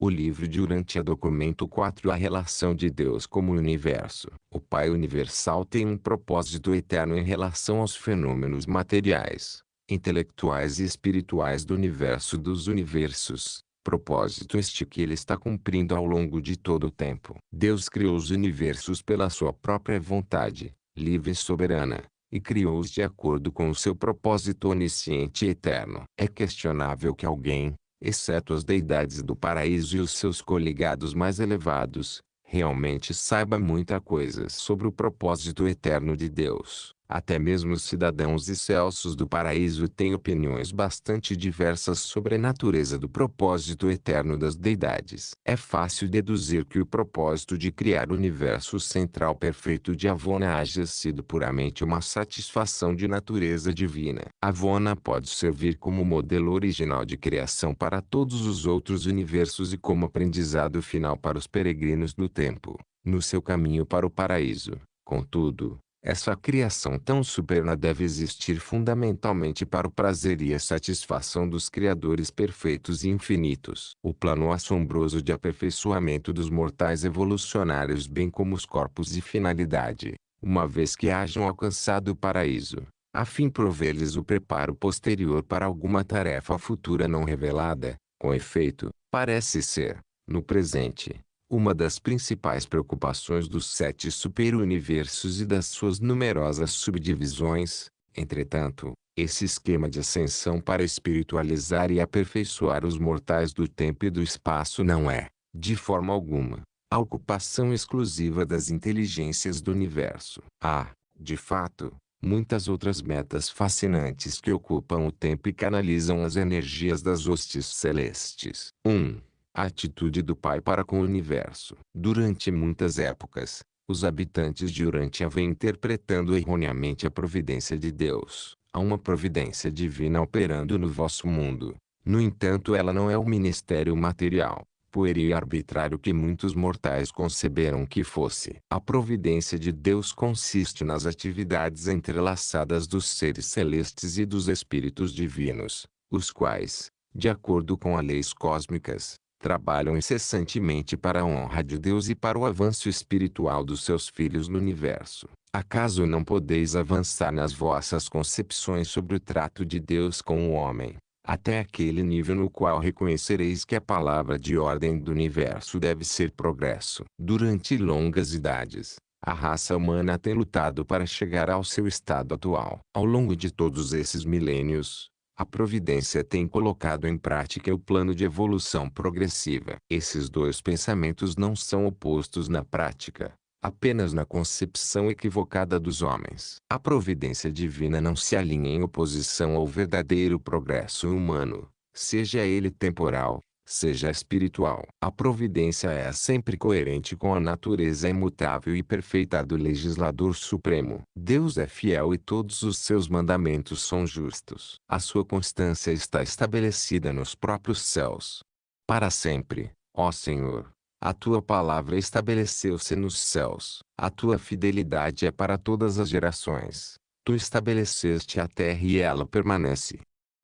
O livro de Urântia documento 4. A relação de Deus como universo. O Pai universal tem um propósito eterno em relação aos fenômenos materiais, intelectuais e espirituais do universo dos universos. Propósito este que ele está cumprindo ao longo de todo o tempo. Deus criou os universos pela sua própria vontade, livre e soberana, e criou-os de acordo com o seu propósito onisciente e eterno. É questionável que alguém, exceto as deidades do paraíso e os seus coligados mais elevados, realmente saiba muita coisa sobre o propósito eterno de Deus. Até mesmo os cidadãos excelsos do paraíso têm opiniões bastante diversas sobre a natureza do propósito eterno das deidades. É fácil deduzir que o propósito de criar o universo central perfeito de Avona haja sido puramente uma satisfação de natureza divina. Avona pode servir como modelo original de criação para todos os outros universos e como aprendizado final para os peregrinos do tempo, no seu caminho para o paraíso. Contudo, essa criação tão superna deve existir fundamentalmente para o prazer e a satisfação dos criadores perfeitos e infinitos. O plano assombroso de aperfeiçoamento dos mortais evolucionários bem como os corpos e finalidade, uma vez que hajam alcançado o paraíso, a fim prover-lhes o preparo posterior para alguma tarefa futura não revelada, com efeito, parece ser, no presente, uma das principais preocupações dos 7 superuniversos e das suas numerosas subdivisões. Entretanto, esse esquema de ascensão para espiritualizar e aperfeiçoar os mortais do tempo e do espaço não é, de forma alguma, a ocupação exclusiva das inteligências do universo. Há, de fato, muitas outras metas fascinantes que ocupam o tempo e canalizam as energias das hostes celestes. 1. A atitude do Pai para com o universo. Durante muitas épocas, os habitantes de Urântia vêm interpretando erroneamente a providência de Deus. Há uma providência divina operando no vosso mundo. No entanto, ela não é o ministério material, pueril e arbitrário que muitos mortais conceberam que fosse. A providência de Deus consiste nas atividades entrelaçadas dos seres celestes e dos espíritos divinos, os quais, de acordo com as leis cósmicas, trabalham incessantemente para a honra de Deus e para o avanço espiritual dos seus filhos no universo. Acaso não podeis avançar nas vossas concepções sobre o trato de Deus com o homem, até aquele nível no qual reconhecereis que a palavra de ordem do universo deve ser progresso? Durante longas idades, a raça humana tem lutado para chegar ao seu estado atual. Ao longo de todos esses milênios, a providência tem colocado em prática o plano de evolução progressiva. Esses dois pensamentos não são opostos na prática, apenas na concepção equivocada dos homens. A providência divina não se alinha em oposição ao verdadeiro progresso humano, seja ele temporal, seja espiritual. A providência é sempre coerente com a natureza imutável e perfeita do legislador supremo. Deus é fiel e todos os seus mandamentos são justos. A sua constância está estabelecida nos próprios céus. Para sempre, ó Senhor, a tua palavra estabeleceu-se nos céus. A tua fidelidade é para todas as gerações. Tu estabeleceste a terra e ela permanece.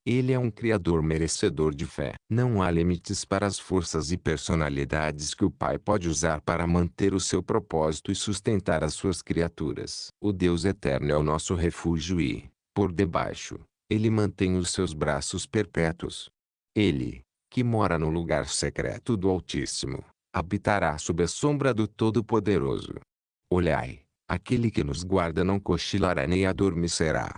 Ele é um Criador merecedor de fé. Não há limites para as forças e personalidades que o Pai pode usar para manter o seu propósito e sustentar as suas criaturas. O Deus eterno é o nosso refúgio e, por debaixo, Ele mantém os seus braços perpétuos. Ele, que mora no lugar secreto do Altíssimo, habitará sob a sombra do Todo-Poderoso. Olhai, aquele que nos guarda não cochilará nem adormecerá.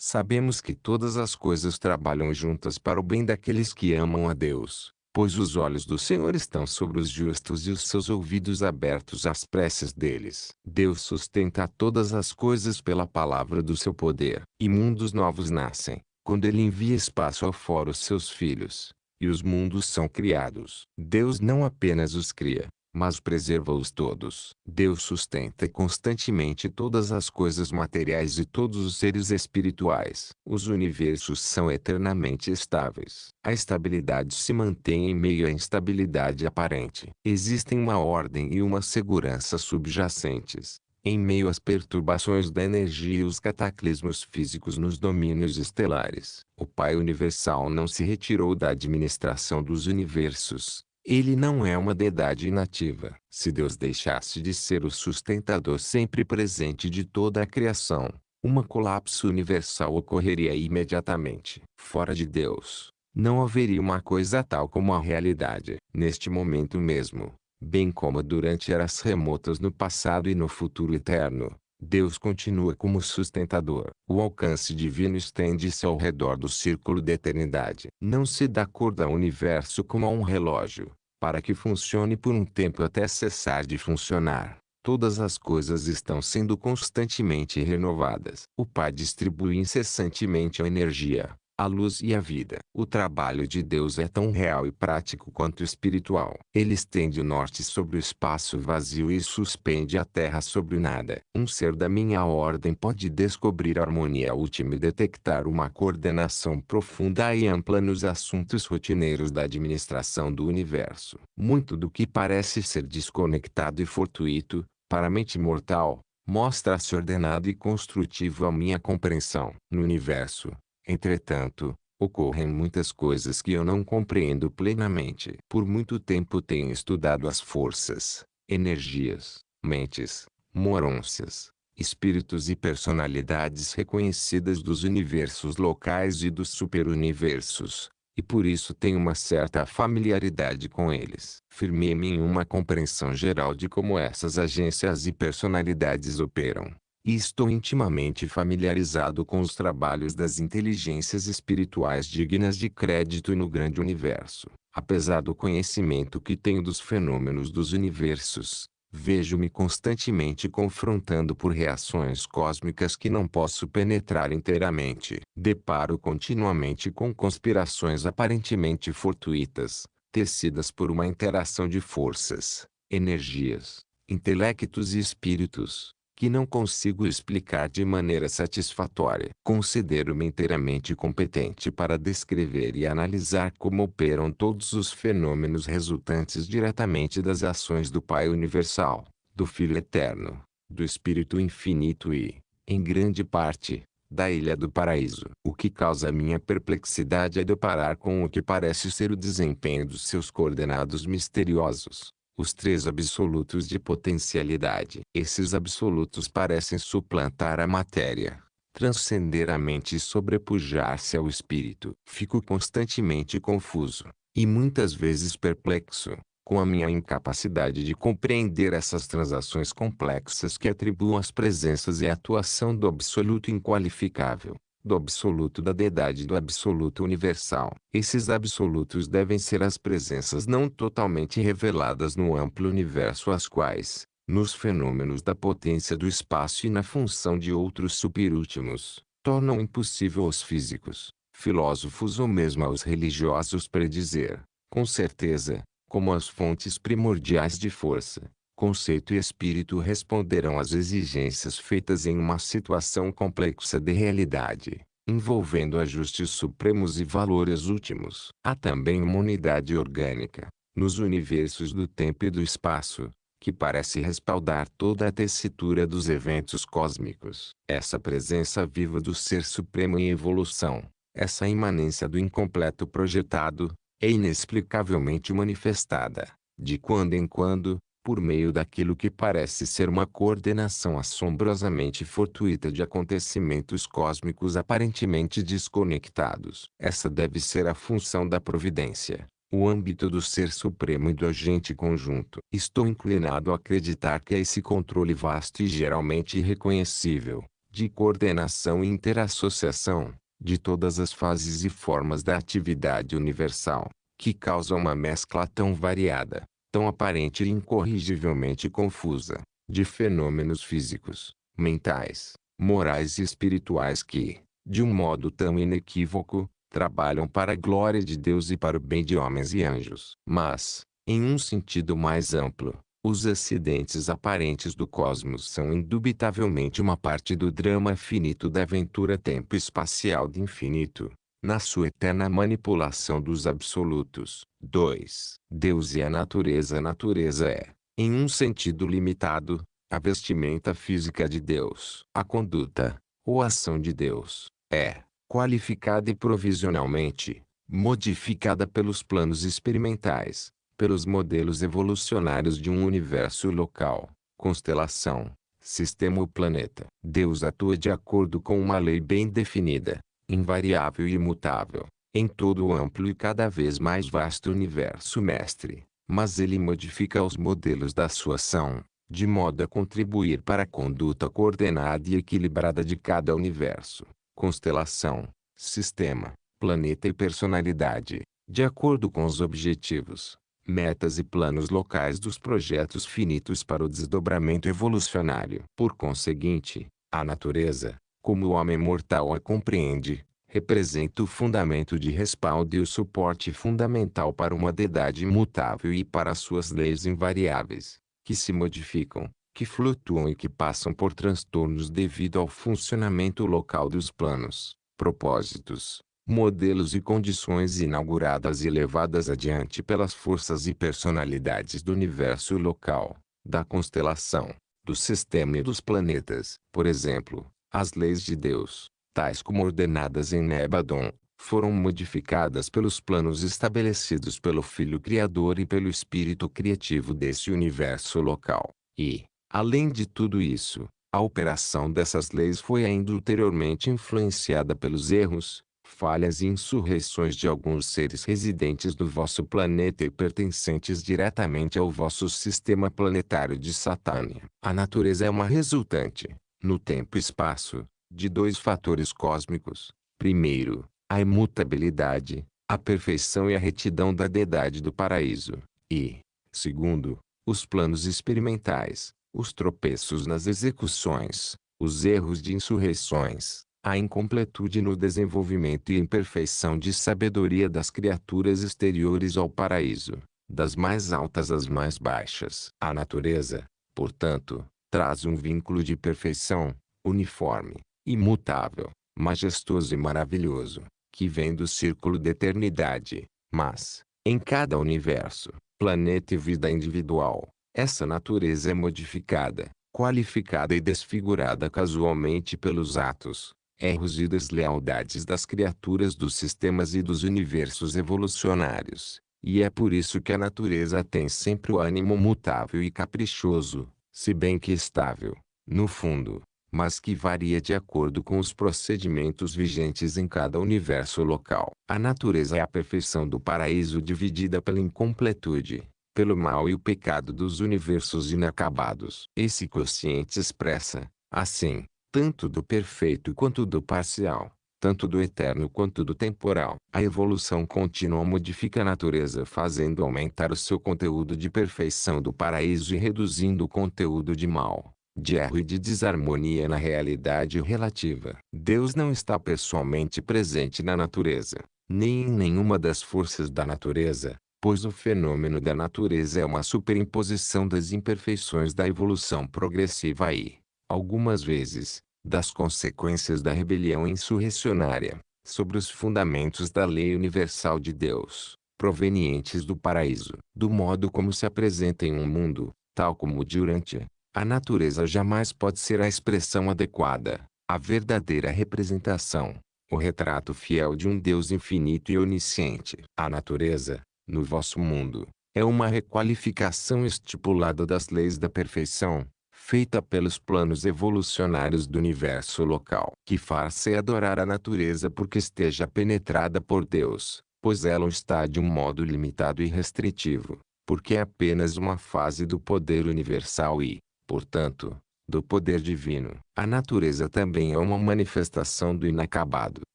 Sabemos que todas as coisas trabalham juntas para o bem daqueles que amam a Deus, pois os olhos do Senhor estão sobre os justos e os seus ouvidos abertos às preces deles. Deus sustenta todas as coisas pela palavra do seu poder. E mundos novos nascem, quando ele envia espaço afora os seus filhos, e os mundos são criados. Deus não apenas os cria, mas preserva-os todos. Deus sustenta constantemente todas as coisas materiais e todos os seres espirituais. Os universos são eternamente estáveis. A estabilidade se mantém em meio à instabilidade aparente. Existem uma ordem e uma segurança subjacentes, em meio às perturbações da energia e os cataclismos físicos nos domínios estelares. O Pai Universal não se retirou da administração dos universos. Ele não é uma deidade inativa. Se Deus deixasse de ser o sustentador sempre presente de toda a criação, um colapso universal ocorreria imediatamente. Fora de Deus, não haveria uma coisa tal como a realidade. Neste momento mesmo, bem como durante eras remotas no passado e no futuro eterno, Deus continua como sustentador. O alcance divino estende-se ao redor do círculo da eternidade. Não se dá cor ao universo como a um relógio, para que funcione por um tempo até cessar de funcionar. Todas as coisas estão sendo constantemente renovadas. O Pai distribui incessantemente a energia, a luz e a vida. O trabalho de Deus é tão real e prático quanto espiritual. Ele estende o norte sobre o espaço vazio e suspende a terra sobre o nada. Um ser da minha ordem pode descobrir a harmonia última e detectar uma coordenação profunda e ampla nos assuntos rotineiros da administração do universo. Muito do que parece ser desconectado e fortuito, para a mente mortal, mostra-se ordenado e construtivo à minha compreensão. No universo, entretanto, ocorrem muitas coisas que eu não compreendo plenamente. Por muito tempo tenho estudado as forças, energias, mentes, morôncias, espíritos e personalidades reconhecidas dos universos locais e dos superuniversos, e por isso tenho uma certa familiaridade com eles. Firmei-me em uma compreensão geral de como essas agências e personalidades operam. E estou intimamente familiarizado com os trabalhos das inteligências espirituais dignas de crédito no grande universo. Apesar do conhecimento que tenho dos fenômenos dos universos, vejo-me constantemente confrontando por reações cósmicas que não posso penetrar inteiramente. Deparo continuamente com conspirações aparentemente fortuitas, tecidas por uma interação de forças, energias, intelectos e espíritos, que não consigo explicar de maneira satisfatória. Considero-me inteiramente competente para descrever e analisar como operam todos os fenômenos resultantes diretamente das ações do Pai Universal, do Filho Eterno, do Espírito Infinito e, em grande parte, da Ilha do Paraíso. O que causa minha perplexidade é deparar com o que parece ser o desempenho dos seus coordenados misteriosos, os três absolutos de potencialidade. Esses absolutos parecem suplantar a matéria, transcender a mente e sobrepujar-se ao espírito. Fico constantemente confuso, e muitas vezes perplexo, com a minha incapacidade de compreender essas transações complexas que atribuam às presenças e atuação do absoluto inqualificável, do absoluto da deidade e do absoluto universal. Esses absolutos devem ser as presenças não totalmente reveladas no amplo universo, as quais, nos fenômenos da potência do espaço e na função de outros superúltimos, tornam impossível aos físicos, filósofos ou mesmo aos religiosos predizer, com certeza, como as fontes primordiais de força, conceito e espírito responderão às exigências feitas em uma situação complexa de realidade, envolvendo ajustes supremos e valores últimos. Há também uma unidade orgânica, nos universos do tempo e do espaço, que parece respaldar toda a tessitura dos eventos cósmicos. Essa presença viva do Ser Supremo em evolução, essa imanência do incompleto projetado, é inexplicavelmente manifestada, de quando em quando, por meio daquilo que parece ser uma coordenação assombrosamente fortuita de acontecimentos cósmicos aparentemente desconectados. Essa deve ser a função da providência, o âmbito do Ser Supremo e do agente conjunto. Estou inclinado a acreditar que é esse controle vasto e geralmente irreconhecível, de coordenação e interassociação, de todas as fases e formas da atividade universal, que causa uma mescla tão variada, tão aparente e incorrigivelmente confusa, de fenômenos físicos, mentais, morais e espirituais que, de um modo tão inequívoco, trabalham para a glória de Deus e para o bem de homens e anjos. Mas, em um sentido mais amplo, os acidentes aparentes do cosmos são indubitavelmente uma parte do drama finito da aventura tempo-espacial de infinito, na sua eterna manipulação dos absolutos. 2. Deus e a natureza. A natureza é, em um sentido limitado, a vestimenta física de Deus. A conduta, ou ação de Deus, é, qualificada e provisionalmente, modificada pelos planos experimentais, pelos modelos evolucionários de um universo local, constelação, sistema ou planeta. Deus atua de acordo com uma lei bem definida, invariável e imutável, em todo o amplo e cada vez mais vasto universo mestre, mas ele modifica os modelos da sua ação, de modo a contribuir para a conduta coordenada e equilibrada de cada universo, constelação, sistema, planeta e personalidade, de acordo com os objetivos, metas e planos locais dos projetos finitos para o desdobramento evolucionário. Por conseguinte, a natureza, como o homem mortal a compreende, representa o fundamento de respaldo e o suporte fundamental para uma deidade imutável e para suas leis invariáveis, que se modificam, que flutuam e que passam por transtornos devido ao funcionamento local dos planos, propósitos, modelos e condições inauguradas e levadas adiante pelas forças e personalidades do universo local, da constelação, do sistema e dos planetas. Por exemplo, as leis de Deus, tais como ordenadas em Nebadon, foram modificadas pelos planos estabelecidos pelo Filho Criador e pelo Espírito Criativo desse universo local. E, além de tudo isso, a operação dessas leis foi ainda ulteriormente influenciada pelos erros, falhas e insurreições de alguns seres residentes no vosso planeta e pertencentes diretamente ao vosso sistema planetário de Satânia. A natureza é uma resultante, no tempo e espaço, de dois fatores cósmicos. Primeiro, a imutabilidade, a perfeição e a retidão da deidade do paraíso. E, segundo, os planos experimentais, os tropeços nas execuções, os erros de insurreições, a incompletude no desenvolvimento e imperfeição de sabedoria das criaturas exteriores ao paraíso, das mais altas às mais baixas. A natureza, portanto, traz um vínculo de perfeição, uniforme, imutável, majestoso e maravilhoso, que vem do círculo da eternidade. Mas, em cada universo, planeta e vida individual, essa natureza é modificada, qualificada e desfigurada casualmente pelos atos, erros e deslealdades das criaturas dos sistemas e dos universos evolucionários. E é por isso que a natureza tem sempre o ânimo mutável e caprichoso, se bem que estável, no fundo, mas que varia de acordo com os procedimentos vigentes em cada universo local. A natureza é a perfeição do paraíso dividida pela incompletude, pelo mal e o pecado dos universos inacabados. Esse quociente expressa, assim, tanto do perfeito quanto do parcial, tanto do eterno quanto do temporal. A evolução contínua modifica a natureza fazendo aumentar o seu conteúdo de perfeição do paraíso e reduzindo o conteúdo de mal, de erro e de desarmonia na realidade relativa. Deus não está pessoalmente presente na natureza, nem em nenhuma das forças da natureza, pois o fenômeno da natureza é uma superimposição das imperfeições da evolução progressiva e, algumas vezes, das consequências da rebelião insurrecionária, sobre os fundamentos da lei universal de Deus, provenientes do paraíso. Do modo como se apresenta em um mundo, tal como o de Urântia, a natureza jamais pode ser a expressão adequada, a verdadeira representação, o retrato fiel de um Deus infinito e onisciente. A natureza, no vosso mundo, é uma requalificação estipulada das leis da perfeição, feita pelos planos evolucionários do universo local. Que faz-se adorar a natureza porque esteja penetrada por Deus, pois ela está de um modo limitado e restritivo, porque é apenas uma fase do poder universal e, portanto, do poder divino. A natureza também é uma manifestação do inacabado,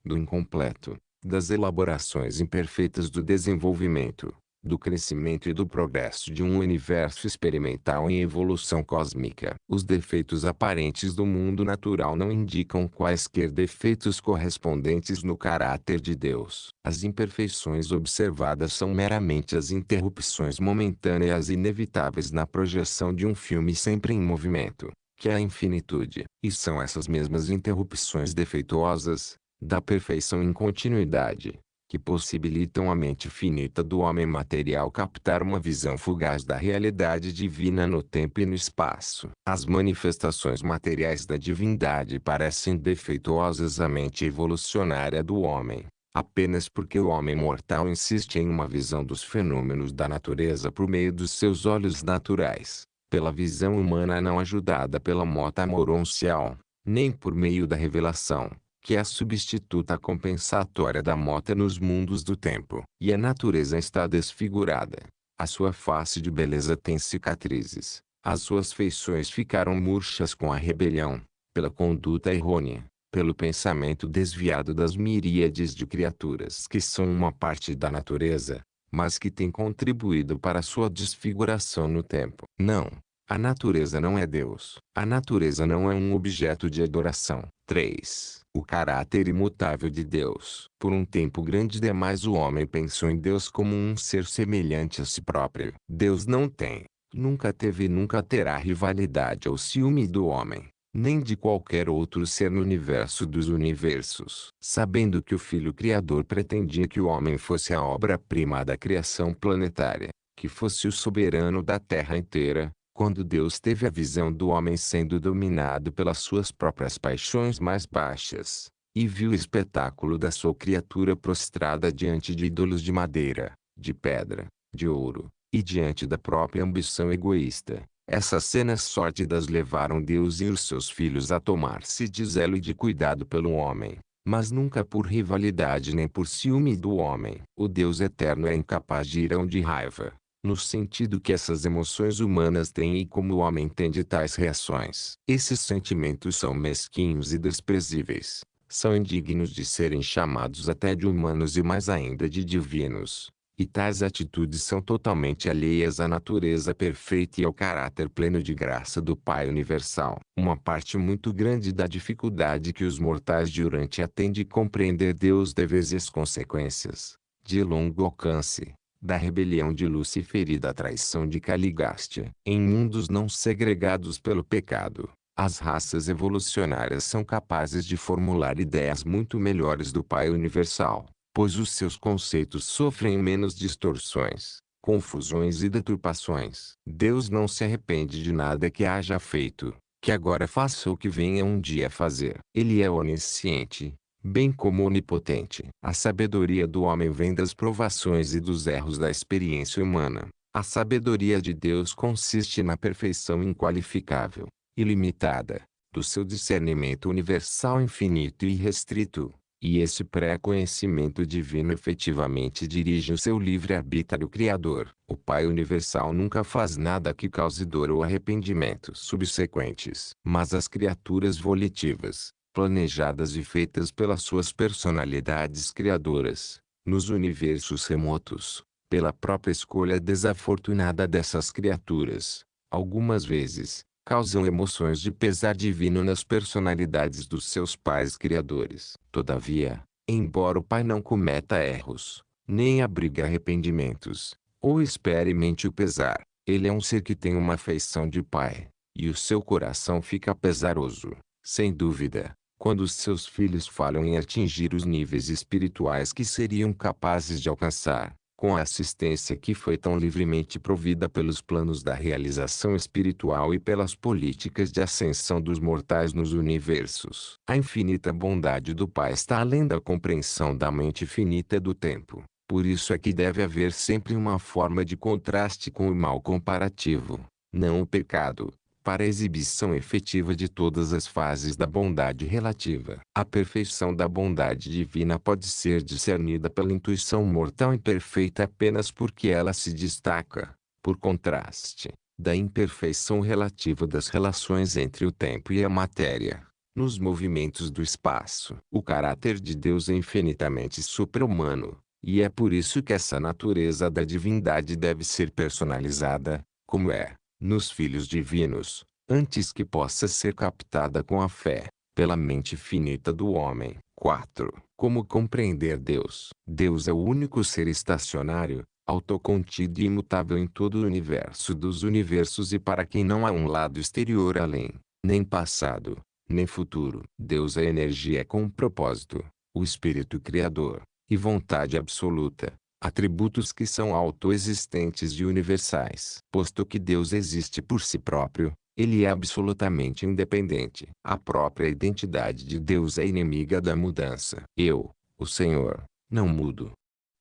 do incompleto, das elaborações imperfeitas do desenvolvimento, do crescimento e do progresso de um universo experimental em evolução cósmica. Os defeitos aparentes do mundo natural não indicam quaisquer defeitos correspondentes no caráter de Deus. As imperfeições observadas são meramente as interrupções momentâneas e inevitáveis na projeção de um filme sempre em movimento, que é a infinitude. E são essas mesmas interrupções defeituosas, da perfeição em continuidade, que possibilitam à mente finita do homem material captar uma visão fugaz da realidade divina no tempo e no espaço. As manifestações materiais da divindade parecem defeituosas à mente evolucionária do homem, apenas porque o homem mortal insiste em uma visão dos fenômenos da natureza por meio dos seus olhos naturais, pela visão humana não ajudada pela mota moroncial, nem por meio da revelação, que é a substituta compensatória da mota nos mundos do tempo. E a natureza está desfigurada. A sua face de beleza tem cicatrizes. As suas feições ficaram murchas com a rebelião, pela conduta errônea, pelo pensamento desviado das miríades de criaturas que são uma parte da natureza, mas que têm contribuído para sua desfiguração no tempo. Não, a natureza não é Deus. A natureza não é um objeto de adoração. 3. O caráter imutável de Deus. Por um tempo grande demais o homem pensou em Deus como um ser semelhante a si próprio. Deus não tem, nunca teve e nunca terá rivalidade ou ciúme do homem, nem de qualquer outro ser no universo dos universos. Sabendo que o Filho Criador pretendia que o homem fosse a obra-prima da criação planetária, que fosse o soberano da Terra inteira, quando Deus teve a visão do homem sendo dominado pelas suas próprias paixões mais baixas, e viu o espetáculo da sua criatura prostrada diante de ídolos de madeira, de pedra, de ouro, e diante da própria ambição egoísta, essas cenas sórdidas levaram Deus e os seus filhos a tomar-se de zelo e de cuidado pelo homem, mas nunca por rivalidade nem por ciúme do homem. O Deus eterno é incapaz de ira ou de raiva, no sentido que essas emoções humanas têm e como o homem tem de tais reações. Esses sentimentos são mesquinhos e desprezíveis, são indignos de serem chamados até de humanos e mais ainda de divinos. E tais atitudes são totalmente alheias à natureza perfeita e ao caráter pleno de graça do Pai Universal. Uma parte muito grande da dificuldade que os mortais durante a têm de compreender Deus deves e as consequências, de longo alcance, da rebelião de Lúcifer e da traição de Caligástia. Em mundos não segregados pelo pecado, as raças evolucionárias são capazes de formular ideias muito melhores do Pai Universal, pois os seus conceitos sofrem menos distorções, confusões e deturpações. Deus não se arrepende de nada que haja feito, que agora faça ou que venha um dia fazer. Ele é onisciente, bem como onipotente. A sabedoria do homem vem das provações e dos erros da experiência humana. A sabedoria de Deus consiste na perfeição inqualificável, ilimitada, do seu discernimento universal infinito e irrestrito. E esse pré-conhecimento divino efetivamente dirige o seu livre-arbítrio criador. O Pai Universal nunca faz nada que cause dor ou arrependimentos subsequentes. Mas as criaturas volitivas, planejadas e feitas pelas suas personalidades criadoras, nos universos remotos, pela própria escolha desafortunada dessas criaturas, algumas vezes, causam emoções de pesar divino nas personalidades dos seus pais criadores. Todavia, embora o pai não cometa erros, nem abrigue arrependimentos, ou experimente o pesar, ele é um ser que tem uma feição de pai, e o seu coração fica pesaroso, sem dúvida, quando os seus filhos falham em atingir os níveis espirituais que seriam capazes de alcançar, com a assistência que foi tão livremente provida pelos planos da realização espiritual e pelas políticas de ascensão dos mortais nos universos. A infinita bondade do Pai está além da compreensão da mente finita do tempo. Por isso é que deve haver sempre uma forma de contraste com o mal comparativo, não o pecado, para a exibição efetiva de todas as fases da bondade relativa. A perfeição da bondade divina pode ser discernida pela intuição mortal imperfeita apenas porque ela se destaca, por contraste, da imperfeição relativa das relações entre o tempo e a matéria, nos movimentos do espaço. O caráter de Deus é infinitamente supra-humano, e é por isso que essa natureza da divindade deve ser personalizada, como é, nos filhos divinos, antes que possa ser captada com a fé, pela mente finita do homem. 4. Como compreender Deus? Deus é o único ser estacionário, autocontido e imutável em todo o universo dos universos e para quem não há um lado exterior além, nem passado, nem futuro. Deus é energia com um propósito, o Espírito Criador, e vontade absoluta. Atributos que são autoexistentes e universais. Posto que Deus existe por si próprio, ele é absolutamente independente. A própria identidade de Deus é inimiga da mudança. Eu, o Senhor, não mudo.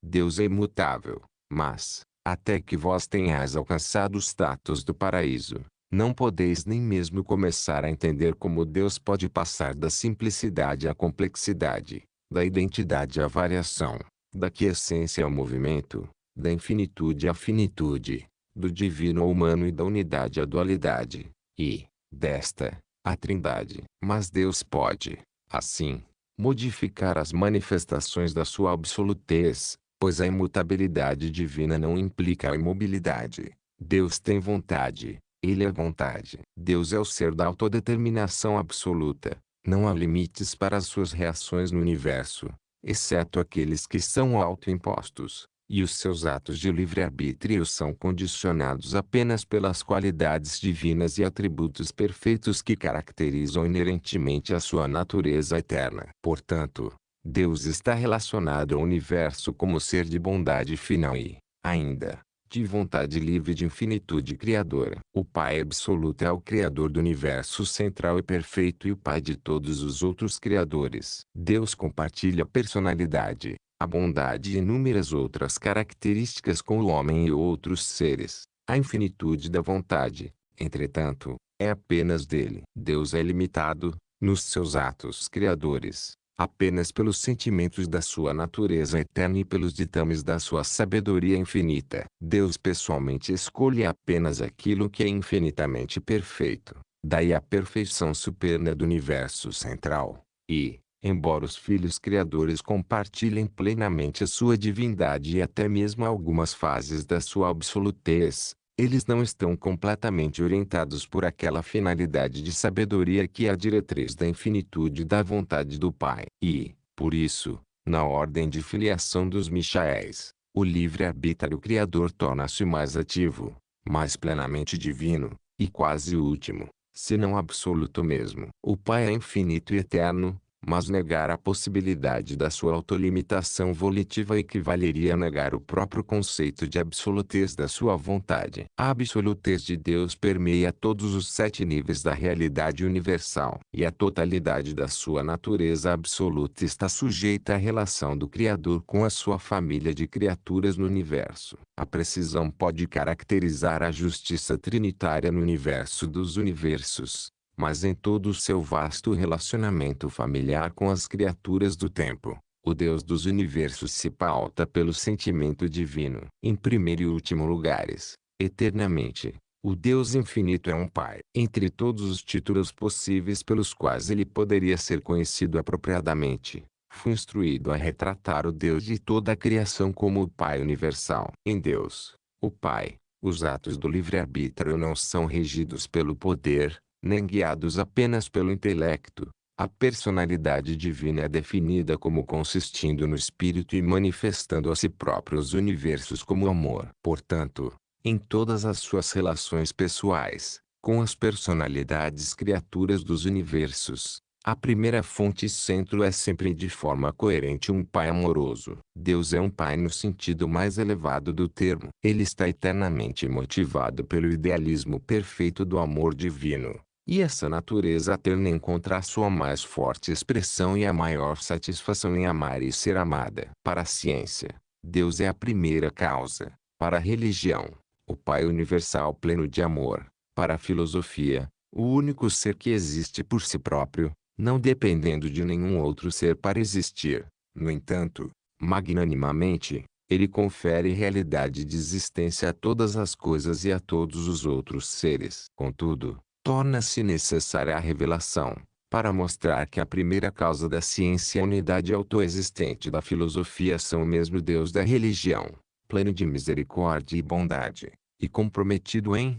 Deus é imutável, mas, até que vós tenhais alcançado o status do paraíso, não podeis nem mesmo começar a entender como Deus pode passar da simplicidade à complexidade, da identidade à variação, da quiescência ao movimento, da infinitude à finitude, do divino ao humano e da unidade à dualidade, e, desta, à trindade. Mas Deus pode, assim, modificar as manifestações da sua absolutez, pois a imutabilidade divina não implica a imobilidade. Deus tem vontade, ele é vontade. Deus é o ser da autodeterminação absoluta. Não há limites para as suas reações no universo, exceto aqueles que são autoimpostos, e os seus atos de livre-arbítrio são condicionados apenas pelas qualidades divinas e atributos perfeitos que caracterizam inerentemente a sua natureza eterna. Portanto, Deus está relacionado ao universo como ser de bondade final e, ainda, de vontade livre de infinitude criadora. O Pai absoluto é o Criador do universo central e perfeito e o Pai de todos os outros criadores. Deus compartilha a personalidade, a bondade e inúmeras outras características com o homem e outros seres. A infinitude da vontade, entretanto, é apenas dele. Deus é limitado, nos seus atos criadores, apenas pelos sentimentos da sua natureza eterna e pelos ditames da sua sabedoria infinita. Deus pessoalmente escolhe apenas aquilo que é infinitamente perfeito. Daí a perfeição superior do universo central. E, embora os filhos criadores compartilhem plenamente a sua divindade e até mesmo algumas fases da sua absolutez, eles não estão completamente orientados por aquela finalidade de sabedoria que é a diretriz da infinitude da vontade do Pai. E, por isso, na ordem de filiação dos Michaéis, o livre-arbítrio criador torna-se mais ativo, mais plenamente divino, e quase último, se não absoluto mesmo. O Pai é infinito e eterno, mas negar a possibilidade da sua autolimitação volitiva equivaleria a negar o próprio conceito de absolutez da sua vontade. A absolutez de Deus permeia todos os 7 níveis da realidade universal. E a totalidade da sua natureza absoluta está sujeita à relação do Criador com a sua família de criaturas no universo. A precisão pode caracterizar a justiça trinitária no universo dos universos, mas em todo o seu vasto relacionamento familiar com as criaturas do tempo, o Deus dos universos se pauta pelo sentimento divino. Em primeiro e último lugares, eternamente, o Deus infinito é um Pai. Entre todos os títulos possíveis pelos quais ele poderia ser conhecido apropriadamente, fui instruído a retratar o Deus de toda a criação como o Pai universal. Em Deus, o Pai, os atos do livre-arbítrio não são regidos pelo poder, nem guiados apenas pelo intelecto. A personalidade divina é definida como consistindo no espírito e manifestando a si próprio os universos como amor. Portanto, em todas as suas relações pessoais, com as personalidades criaturas dos universos, a primeira fonte e centro é sempre de forma coerente um Pai amoroso. Deus é um Pai no sentido mais elevado do termo. Ele está eternamente motivado pelo idealismo perfeito do amor divino. E essa natureza eterna encontra a sua mais forte expressão e a maior satisfação em amar e ser amada. Para a ciência, Deus é a primeira causa. Para a religião, o Pai universal pleno de amor. Para a filosofia, o único ser que existe por si próprio, não dependendo de nenhum outro ser para existir. No entanto, magnanimamente, ele confere realidade de existência a todas as coisas e a todos os outros seres. Contudo, torna-se necessária a revelação, para mostrar que a primeira causa da ciência e a unidade autoexistente da filosofia são o mesmo Deus da religião, pleno de misericórdia e bondade, e comprometido em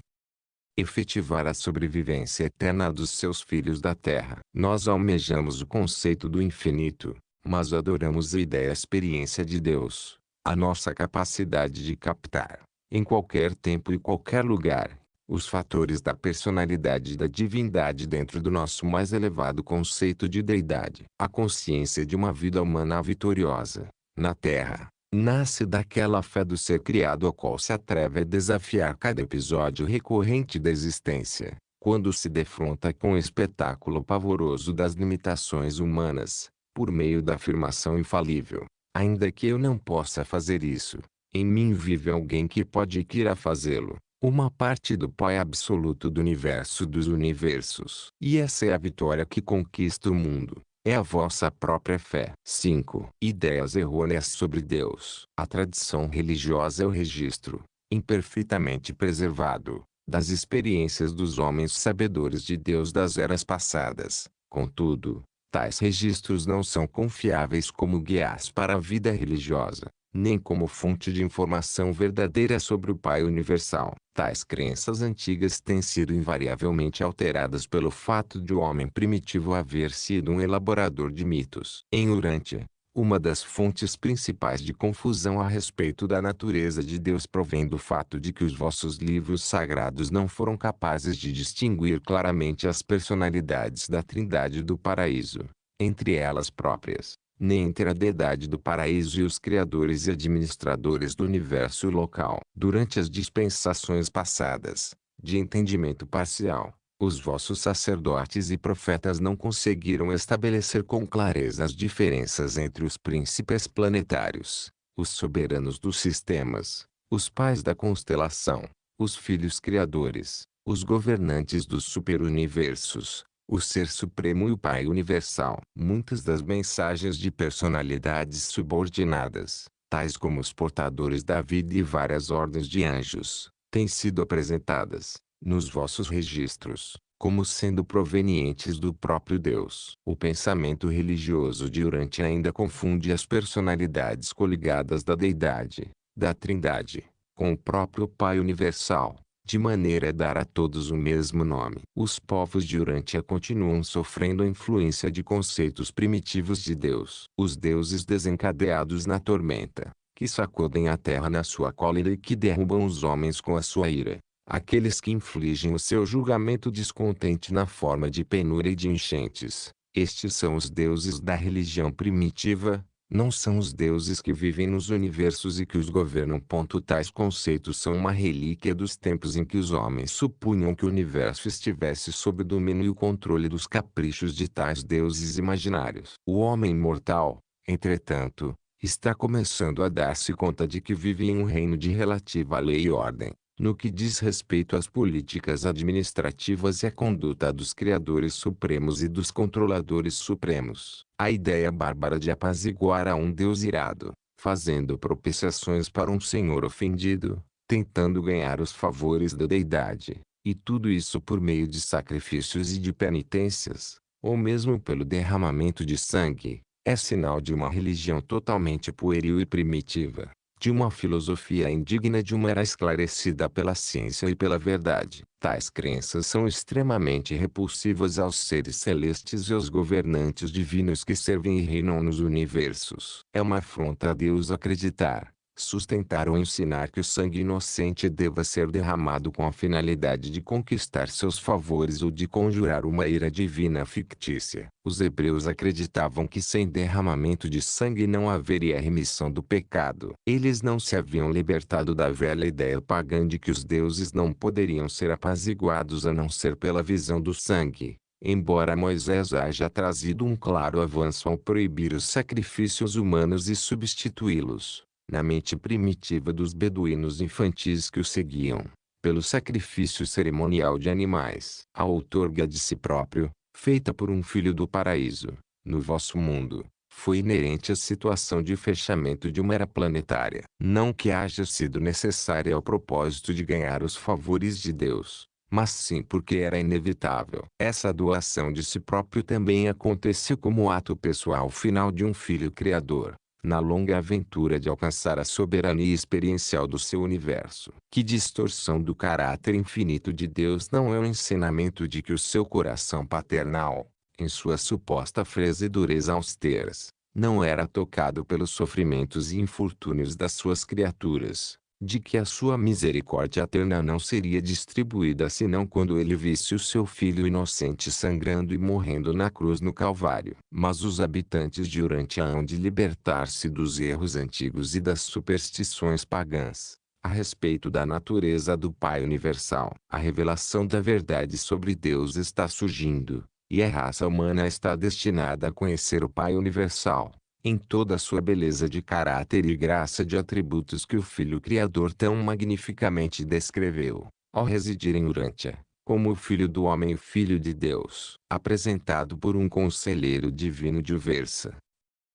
efetivar a sobrevivência eterna dos seus filhos da terra. Nós almejamos o conceito do infinito, mas adoramos a ideia e a experiência de Deus, a nossa capacidade de captar, em qualquer tempo e qualquer lugar, os fatores da personalidade e da divindade dentro do nosso mais elevado conceito de deidade. A consciência de uma vida humana vitoriosa, na Terra, nasce daquela fé do ser criado a qual se atreve a desafiar cada episódio recorrente da existência, quando se defronta com o espetáculo pavoroso das limitações humanas, por meio da afirmação infalível: Ainda que eu não possa fazer isso, em mim vive alguém que pode e queira fazê-lo. Uma parte do Pai absoluto do universo dos universos. E essa é a vitória que conquista o mundo. É a vossa própria fé. 5. Ideias errôneas sobre Deus. A tradição religiosa é o registro, imperfeitamente preservado, das experiências dos homens sabedores de Deus das eras passadas. Contudo, tais registros não são confiáveis como guias para a vida religiosa, nem como fonte de informação verdadeira sobre o Pai Universal. Tais crenças antigas têm sido invariavelmente alteradas pelo fato de o homem primitivo haver sido um elaborador de mitos. Em Urântia, uma das fontes principais de confusão a respeito da natureza de Deus provém do fato de que os vossos livros sagrados não foram capazes de distinguir claramente as personalidades da Trindade do paraíso, entre elas próprias, nem entre a deidade do paraíso e os criadores e administradores do universo local. Durante as dispensações passadas, de entendimento parcial, os vossos sacerdotes e profetas não conseguiram estabelecer com clareza as diferenças entre os príncipes planetários, os soberanos dos sistemas, os pais da constelação, os filhos criadores, os governantes dos superuniversos, o Ser Supremo e o Pai Universal. Muitas das mensagens de personalidades subordinadas, tais como os portadores da vida e várias ordens de anjos, têm sido apresentadas, nos vossos registros, como sendo provenientes do próprio Deus. O pensamento religioso de Urântia ainda confunde as personalidades coligadas da deidade, da Trindade, com o próprio Pai Universal, de maneira a dar a todos o mesmo nome. Os povos de Urântia continuam sofrendo a influência de conceitos primitivos de Deus. Os deuses desencadeados na tormenta, que sacudem a terra na sua cólera e que derrubam os homens com a sua ira. Aqueles que infligem o seu julgamento descontente na forma de penúria e de enchentes. Estes são os deuses da religião primitiva, não são os deuses que vivem nos universos e que os governam. Tais conceitos são uma relíquia dos tempos em que os homens supunham que o universo estivesse sob o domínio e o controle dos caprichos de tais deuses imaginários. O homem mortal, entretanto, está começando a dar-se conta de que vive em um reino de relativa lei e ordem, no que diz respeito às políticas administrativas e à conduta dos criadores supremos e dos controladores supremos. A ideia bárbara de apaziguar a um Deus irado, fazendo propiciações para um Senhor ofendido, tentando ganhar os favores da deidade, e tudo isso por meio de sacrifícios e de penitências, ou mesmo pelo derramamento de sangue, é sinal de uma religião totalmente pueril e primitiva, de uma filosofia indigna de uma era esclarecida pela ciência e pela verdade. Tais crenças são extremamente repulsivas aos seres celestes e aos governantes divinos que servem e reinam nos universos. É uma afronta a Deus acreditar, sustentar ou ensinar que o sangue inocente deva ser derramado com a finalidade de conquistar seus favores ou de conjurar uma ira divina fictícia. Os hebreus acreditavam que sem derramamento de sangue não haveria remissão do pecado. Eles não se haviam libertado da velha ideia pagã de que os deuses não poderiam ser apaziguados a não ser pela visão do sangue. Embora Moisés haja trazido um claro avanço ao proibir os sacrifícios humanos e substituí-los, na mente primitiva dos beduínos infantis que o seguiam, pelo sacrifício cerimonial de animais. A outorga de si próprio, feita por um filho do paraíso, no vosso mundo, foi inerente à situação de fechamento de uma era planetária. Não que haja sido necessária ao propósito de ganhar os favores de Deus, mas sim porque era inevitável. Essa doação de si próprio também aconteceu como ato pessoal final de um filho criador, na longa aventura de alcançar a soberania experiencial do seu universo. Que distorção do caráter infinito de Deus não é o ensinamento de que o seu coração paternal, em sua suposta frieza e dureza austeras, não era tocado pelos sofrimentos e infortúnios das suas criaturas, de que a sua misericórdia eterna não seria distribuída senão quando ele visse o seu filho inocente sangrando e morrendo na cruz no Calvário. Mas os habitantes de Urântia hão de libertar-se dos erros antigos e das superstições pagãs, a respeito da natureza do Pai Universal. A revelação da verdade sobre Deus está surgindo, e a raça humana está destinada a conhecer o Pai Universal, em toda a sua beleza de caráter e graça de atributos que o Filho Criador tão magnificamente descreveu, ao residir em Urântia, como o Filho do Homem e Filho de Deus, apresentado por um conselheiro divino de Uversa,